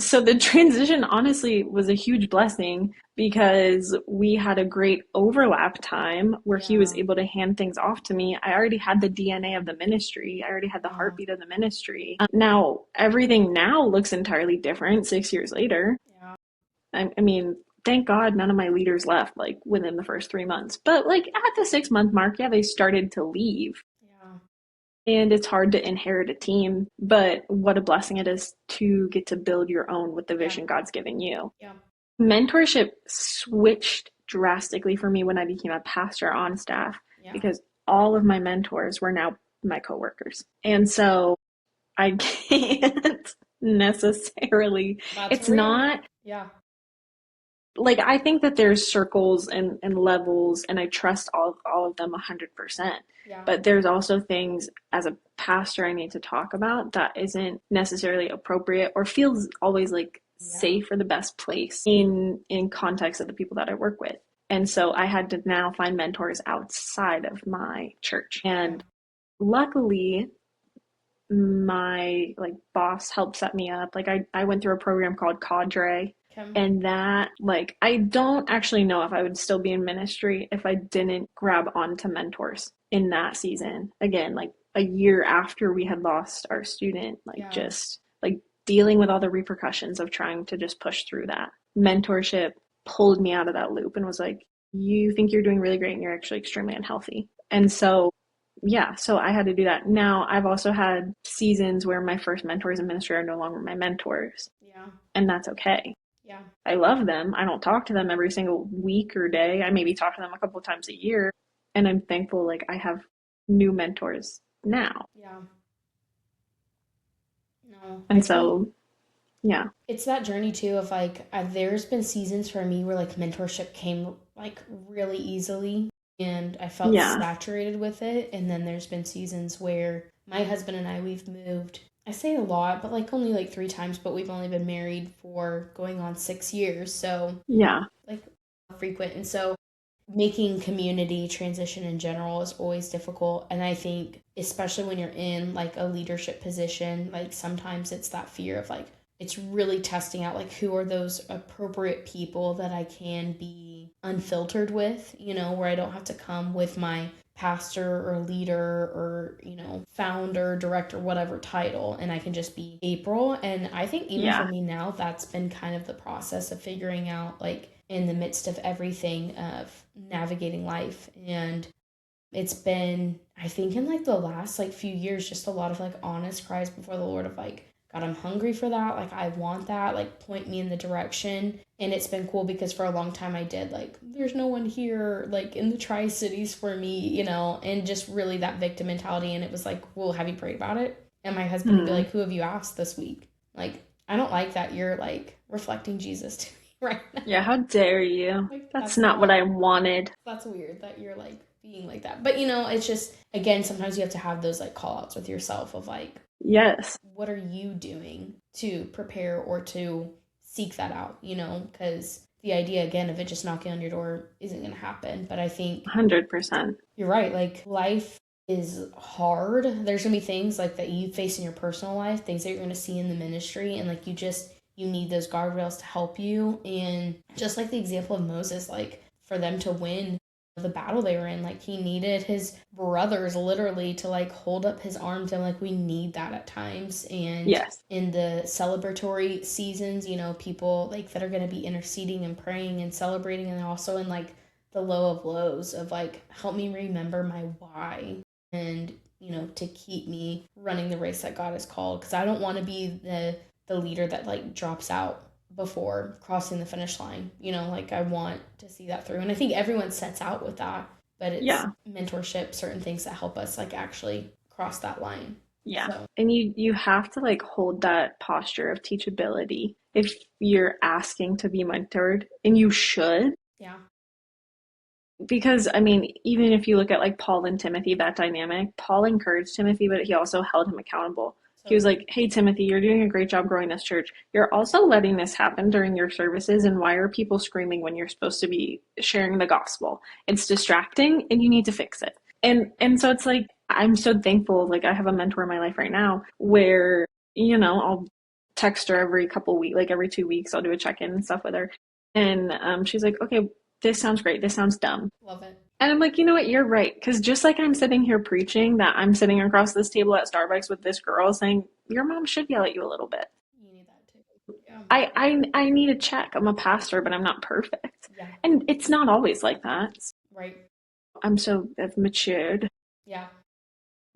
So the transition honestly was a huge blessing because we had a great overlap time where he was able to hand things off to me. I already had the DNA of the ministry. I already had the heartbeat of the ministry. Now, everything now looks entirely different 6 years later. Yeah. I mean, thank God none of my leaders left like within the first 3 months. But like at the 6-month mark, yeah, they started to leave. Yeah. And it's hard to inherit a team, but what a blessing it is to get to build your own with the vision God's given you. Yeah. Mentorship switched drastically for me when I became a pastor on staff because all of my mentors were now my coworkers. And so I can't necessarily, it's real. not, like, I think that there's circles and levels, and I trust all of them 100%. But there's also things as a pastor I need to talk about that isn't necessarily appropriate or feels always like safe or the best place in context of the people that I work with. And so I had to now find mentors outside of my church. And luckily, my like boss helped set me up. Like I went through a program called Cadre. And that, like, I don't actually know if I would still be in ministry if I didn't grab onto mentors in that season. Again, like a year after we had lost our student, like just like dealing with all the repercussions of trying to just push through that. Mentorship pulled me out of that loop and was like, you think you're doing really great and you're actually extremely unhealthy. And so so I had to do that. Now, I've also had seasons where my first mentors in ministry are no longer my mentors. And that's okay. I love them. I don't talk to them every single week or day. I maybe talk to them a couple of times a year. And I'm thankful, like, I have new mentors now. And so, it's that journey too of like, there's been seasons for me where like mentorship came like really easily and I felt saturated with it. And then there's been seasons where my husband and I, we've moved, I say a lot, but like only like 3 times, but we've only been married for going on 6 years. So like frequent. And so making community transition in general is always difficult. And I think especially when you're in like a leadership position, like sometimes it's that fear of like, it's really testing out like who are those appropriate people that I can be unfiltered with, you know, where I don't have to come with my pastor or leader or, you know, founder, director, whatever title, and I can just be April. And I think even for me now, that's been kind of the process of figuring out, like, in the midst of everything of navigating life. And it's been, I think in like the last like few years, just a lot of like honest cries before the Lord of like, God, I'm hungry for that. Like, I want that. Like, point me in the direction. And it's been cool because for a long time I did like, there's no one here, like in the Tri-Cities for me, you know, and just really that victim mentality. And it was like, well, have you prayed about it? And my husband would be like, who have you asked this week? Like, I don't like that you're like reflecting Jesus to me right now. Yeah, how dare you? Like, that's not what I wanted. That's weird that you're like being like that. But, you know, it's just, again, sometimes you have to have those like call outs with yourself of like, yes, what are you doing to prepare or to seek that out, you know? Because the idea, again, of it just knocking on your door isn't going to happen. But I think 100%. You're right. Like, life is hard. There's going to be things like that you face in your personal life, things that you're going to see in the ministry. And like, you need those guardrails to help you. And just like the example of Moses, like for them to win the battle they were in, like he needed his brothers literally to like hold up his arms, and like we need that at times. And in the celebratory seasons, you know, people like that are going to be interceding and praying and celebrating, and also in like the low of lows of like, help me remember my why, and you know, to keep me running the race that God has called, because I don't want to be the leader that like drops out before crossing the finish line, you know, like I want to see that through. And I think everyone sets out with that, but it's mentorship, certain things that help us like actually cross that line. So. And you have to like hold that posture of teachability if you're asking to be mentored, and you should. Because I mean, even if you look at like Paul and Timothy, that dynamic, Paul encouraged Timothy, but he also held him accountable. He was like, hey, Timothy, you're doing a great job growing this church. You're also letting this happen during your services. And why are people screaming when you're supposed to be sharing the gospel? It's distracting and you need to fix it. And so it's like, I'm so thankful. Like I have a mentor in my life right now where, you know, I'll text her every couple weeks, like every 2 weeks. I'll do a check-in and stuff with her. And she's like, okay, this sounds great. This sounds dumb. Love it. And I'm like, you know what? You're right. Because just like I'm sitting here preaching that I'm sitting across this table at Starbucks with this girl saying, your mom should yell at you a little bit. You need that too. Yeah. I need a check. I'm a pastor, but I'm not perfect. Yeah. And it's not always like that. Right. I've matured. Yeah.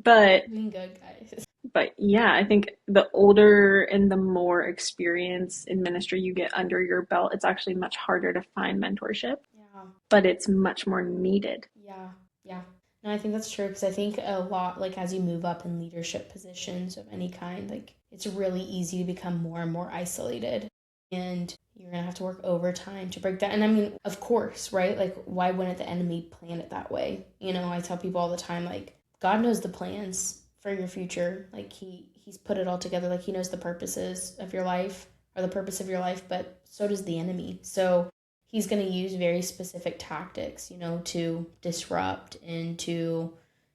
But doing good, guys. But yeah, I think the older and the more experience in ministry you get under your belt, it's actually much harder to find mentorship. Yeah. But it's much more needed. Yeah. Yeah. No, I think that's true, because I think a lot, like, as you move up in leadership positions of any kind, like, it's really easy to become more and more isolated. And you're going to have to work overtime to break that. And I mean, of course, right? Like, why wouldn't the enemy plan it that way? You know, I tell people all the time, like, God knows the plans for your future. Like, he's put it all together. Like, he knows the purposes of your life, or the purpose of your life, but so does the enemy. So he's going to use very specific tactics, you know, to disrupt and to,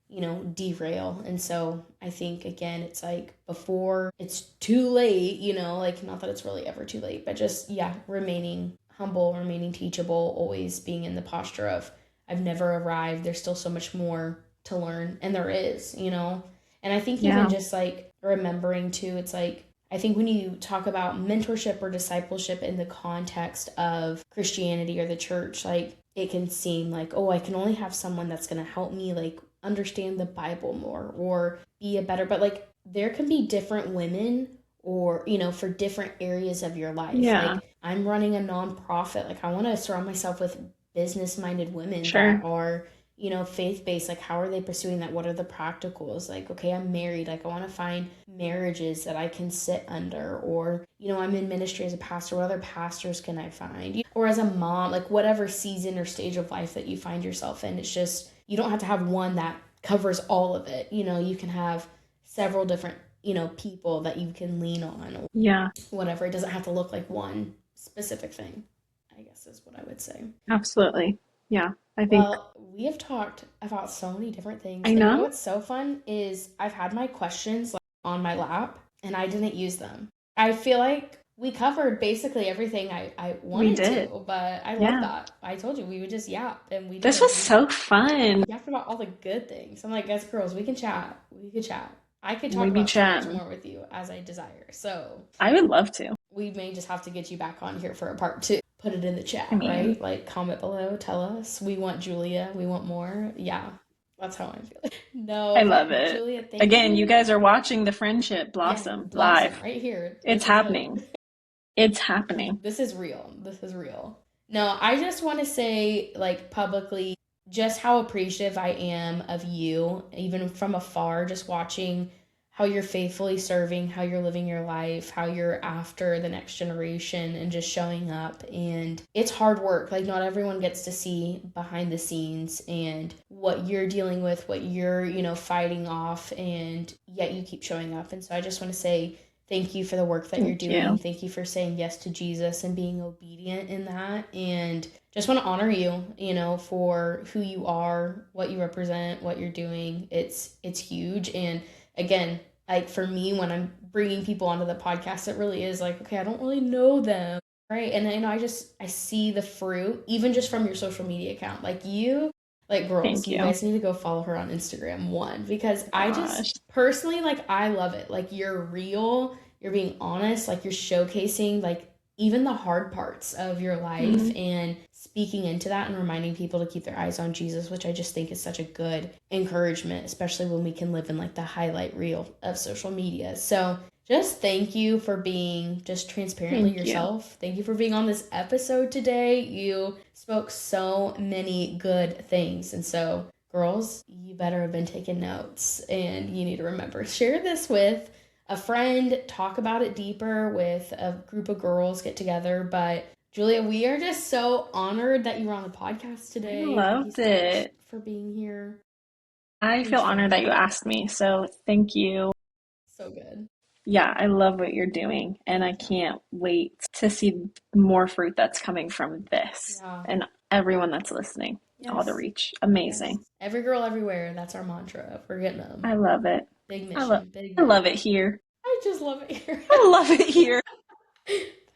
you know, derail. And so I think, again, it's like, before it's too late, you know, like, not that it's really ever too late, but just, yeah, remaining humble, remaining teachable, always being in the posture of, I've never arrived. There's still so much more to learn. And there is, you know. And I think even just like remembering too, it's like, I think when you talk about mentorship or discipleship in the context of Christianity or the church, like, it can seem like, oh, I can only have someone that's going to help me, like, understand the Bible more or be a better, but like, there can be different women, or, you know, for different areas of your life. Yeah. Like, I'm running a nonprofit. Like, I want to surround myself with business-minded women Sure. that are, you know, faith-based. Like, how are they pursuing that? What are the practicals? Like, okay, I'm married. Like, I want to find marriages that I can sit under. Or, you know, I'm in ministry as a pastor. What other pastors can I find? Or as a mom, like, whatever season or stage of life that you find yourself in, it's just, you don't have to have one that covers all of it. You know, you can have several different, you know, people that you can lean on. Or yeah. Whatever. It doesn't have to look like one specific thing, I guess is what I would say. Absolutely. Yeah. I think. Well, we have talked about so many different things. I know. And you know what's so fun is I've had my questions, like, on my lap, and I didn't use them. I feel like we covered basically everything I wanted to, but I love that. I told you we would just yap, and we did. This was so fun. We yapped about all the good things. I'm like, guys, girls, we can chat. We could chat. I could talk about so much more with you as I desire. So I would love to. We may just have to get you back on here for a part 2. Put it in the chat, right? Like, comment below, tell us. We want Julia. We want more. Yeah, that's how I'm feeling. No, I love it. Julia, thank Again, you guys are watching the friendship blossom live right here. It's happening. It's happening. This is real. This is real. No, I just want to say, like, publicly, just how appreciative I am of you, even from afar, just watching how you're faithfully serving, how you're living your life, how you're after the next generation and just showing up. And it's hard work. Like, not everyone gets to see behind the scenes and what you're dealing with, what you're, you know, fighting off, and yet you keep showing up. And so I just want to say thank you for the work that you're doing. Thank you for saying yes to Jesus and being obedient in that. And just want to honor you, you know, for who you are, what you represent, what you're doing. It's huge. And again, like, for me, when I'm bringing people onto the podcast, it really is like, okay, I don't really know them, right? And then I see the fruit, even just from your social media account. Like, you, like, girls, you guys need to go follow her on Instagram, because I just personally, like, I love it. Like, you're real, you're being honest, like, you're showcasing, like, even the hard parts of your life and speaking into that and reminding people to keep their eyes on Jesus, which I just think is such a good encouragement, especially when we can live in, like, the highlight reel of social media. So just thank you for being just transparently yourself. Thank you for being on this episode today. You spoke so many good things. And so, girls, you better have been taking notes, and you need to remember, share this with a friend, talk about it deeper with a group of girls, get together. But Julia, we are just so honored that you were on the podcast today. I loved it. For being here. I feel honored that you asked me. So thank you. So good. Yeah, I love what you're doing, and I can't wait to see more fruit that's coming from this and everyone that's listening. All the reach. Amazing. Yes. Every girl everywhere. That's our mantra. We're getting them. I love it. Big mission. I love it here. I just love it here. I love it here.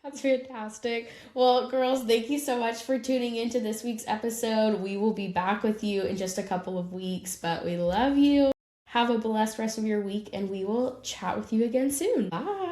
That's fantastic. Well, girls, thank you so much for tuning into this week's episode. We will be back with you in just a couple of weeks, but we love you. Have a blessed rest of your week, and we will chat with you again soon. Bye.